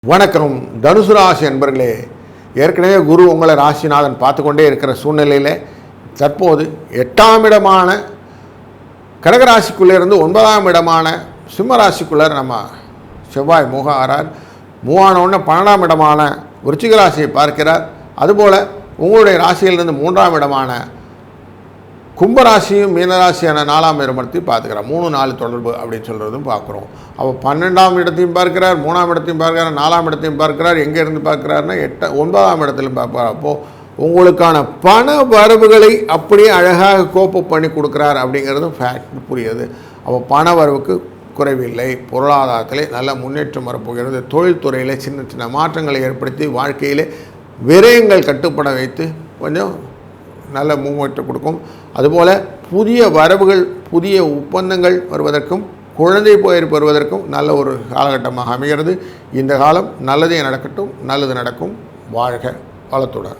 வணக்கம் தனுசு ராசி அன்பர்களே. ஏற்கனவே குரு உங்களை ராசிநாதன் பார்த்து கொண்டே இருக்கிற சூழ்நிலையில் தற்போது 8ஆம் இடமான கடகராசிக்குள்ளே இருந்து 9ஆம் இடமான சிம்மராசிக்குள்ளே நம்ம செவ்வாய் ஆறார். மூவானோடனே 12ஆம் இடமான விருச்சிக ராசியை பார்க்கிறார். அதுபோல் உங்களுடைய ராசியிலிருந்து 3ஆம் இடமான கும்பராசியும் மீனராசியான 4ஆம் இடத்தையும் பார்த்துக்கிறார். 3-4 தொடர்பு அப்படின்னு சொல்கிறதும் பார்க்குறோம். அப்போ 12ஆம் இடத்தையும் பார்க்கிறார், 3ஆம் இடத்தையும் பார்க்கிறார், 4ஆம் இடத்தையும் பார்க்கிறார். எங்கே இருந்து பார்க்குறாருன்னா 9ஆம் இடத்துலையும் பார்ப்பார். அப்போது உங்களுக்கான பண வரவுகளை அப்படியே அழகாக கோப்பு பண்ணி கொடுக்குறார் அப்படிங்கிறதும் ஃபேக்ட் புரியுது. அப்போ பண வரவுக்கு குறைவில்லை. பொருளாதாரத்திலே நல்ல முன்னேற்றம் வரப்போகிறது. தொழில்துறையில் சின்ன சின்ன மாற்றங்களை ஏற்படுத்தி வாழ்க்கையிலே விரயங்கள் கட்டுப்பட வைத்து கொஞ்சம் நல்ல முன்னேற்றம் கொடுக்கும். அதுபோல் புதிய வரவுகள், புதிய ஒப்பந்தங்கள் வருவதற்கும் குழந்தை பெயர் பெறுவதற்கும் நல்ல ஒரு காலகட்டமாக அமைகிறது. இந்த காலம் நல்லதே நடக்கட்டும், நல்லது நடக்கும். வாழ்க வளத்துடன்.